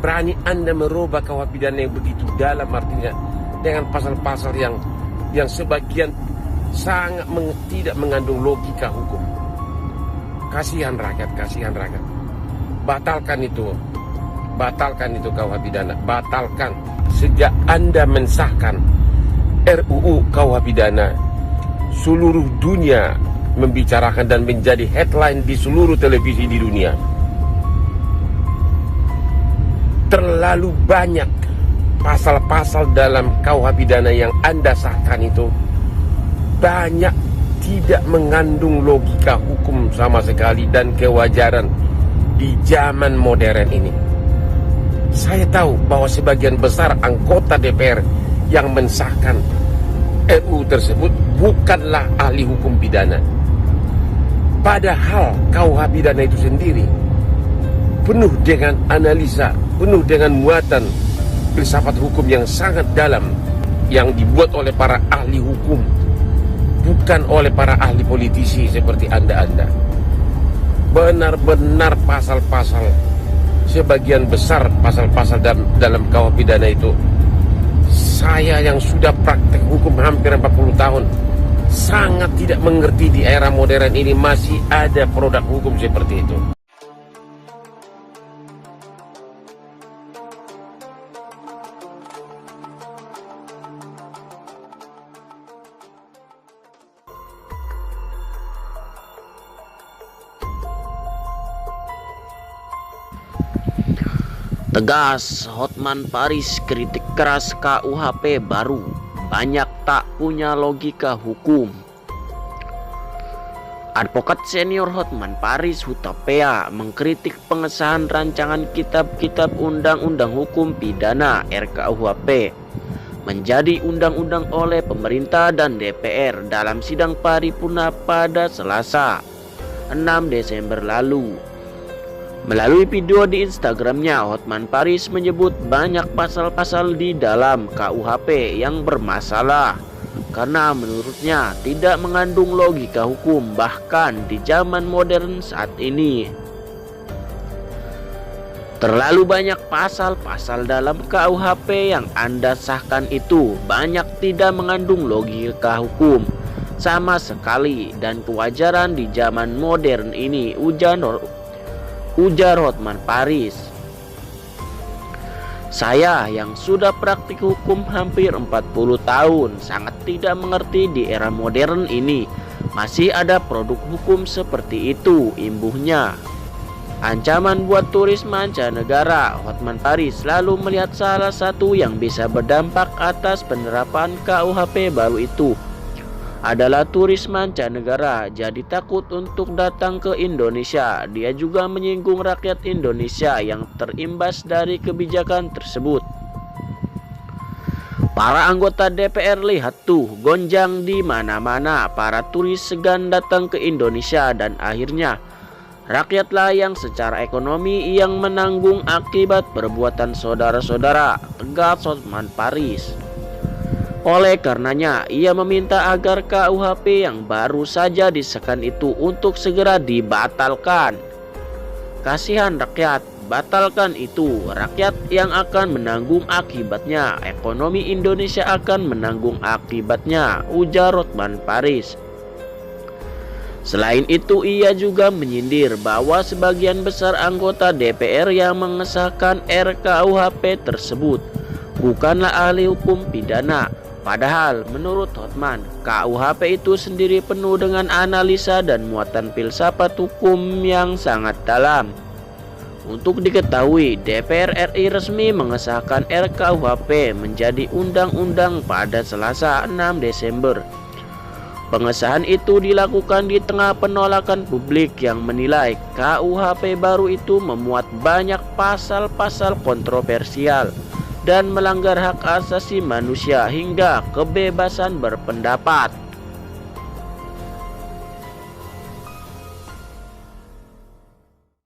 berani Anda merubah KUH pidana yang begitu dalam, artinya dengan pasal-pasal yang sebagian sangat tidak mengandung logika hukum. Kasihan rakyat. Batalkan itu KUH pidana, batalkan. Sejak Anda mensahkan RUU KUH pidana, seluruh dunia membicarakan dan menjadi headline di seluruh televisi di dunia. Terlalu banyak pasal-pasal dalam KUH pidana yang Anda sahkan itu banyak tidak mengandung logika hukum sama sekali dan kewajaran di zaman modern ini. Saya tahu bahwa sebagian besar anggota DPR yang mensahkan RUU tersebut bukanlah ahli hukum pidana. Padahal KUH pidana itu sendiri penuh dengan analisa, penuh dengan muatan filsafat hukum yang sangat dalam yang dibuat oleh para ahli hukum, bukan oleh para ahli politisi seperti Anda-Anda. Benar-benar pasal-pasal, sebagian besar pasal-pasal dalam KUH pidana itu, saya yang sudah praktek hukum hampir 40 tahun sangat tidak mengerti di era modern ini masih ada produk hukum seperti itu. Tegas Hotman Paris kritik keras KUHP baru, banyak tak punya logika hukum. Advokat senior Hotman Paris Hutapea mengkritik pengesahan rancangan kitab-kitab undang-undang hukum pidana RKUHP menjadi undang-undang oleh pemerintah dan DPR dalam sidang paripurna pada Selasa 6 Desember lalu. Melalui video di Instagramnya, Hotman Paris menyebut banyak pasal-pasal di dalam KUHP yang bermasalah karena menurutnya tidak mengandung logika hukum bahkan di zaman modern saat ini. Terlalu banyak pasal-pasal dalam KUHP yang Anda sahkan itu banyak tidak mengandung logika hukum sama sekali dan kewajaran di zaman modern ini, ujar Hotman Paris. Saya yang sudah praktik hukum hampir 40 tahun sangat tidak mengerti di era modern ini masih ada produk hukum seperti itu, imbuhnya. Ancaman buat turis mancanegara. Hotman Paris lalu melihat salah satu yang bisa berdampak atas penerapan KUHP baru itu adalah turis mancanegara jadi takut untuk datang ke Indonesia. Dia juga menyinggung rakyat Indonesia yang terimbas dari kebijakan tersebut. Para anggota DPR lihat tuh gonjang di mana-mana, para turis segan datang ke Indonesia dan akhirnya rakyatlah yang secara ekonomi yang menanggung akibat perbuatan saudara-saudara, tegas Hotman Paris. Oleh karenanya, ia meminta agar KUHP yang baru saja disahkan itu untuk segera dibatalkan. Kasihan rakyat, batalkan itu. Rakyat yang akan menanggung akibatnya, ekonomi Indonesia akan menanggung akibatnya, ujar Hotman Paris. Selain itu, ia juga menyindir bahwa sebagian besar anggota DPR yang mengesahkan RKUHP tersebut bukanlah ahli hukum pidana. Padahal menurut Hotman, KUHP itu sendiri penuh dengan analisa dan muatan filsafat hukum yang sangat dalam. Untuk diketahui, DPR RI resmi mengesahkan RKUHP menjadi undang-undang pada Selasa 6 Desember. Pengesahan itu dilakukan di tengah penolakan publik yang menilai KUHP baru itu memuat banyak pasal-pasal kontroversial dan melanggar hak asasi manusia hingga kebebasan berpendapat.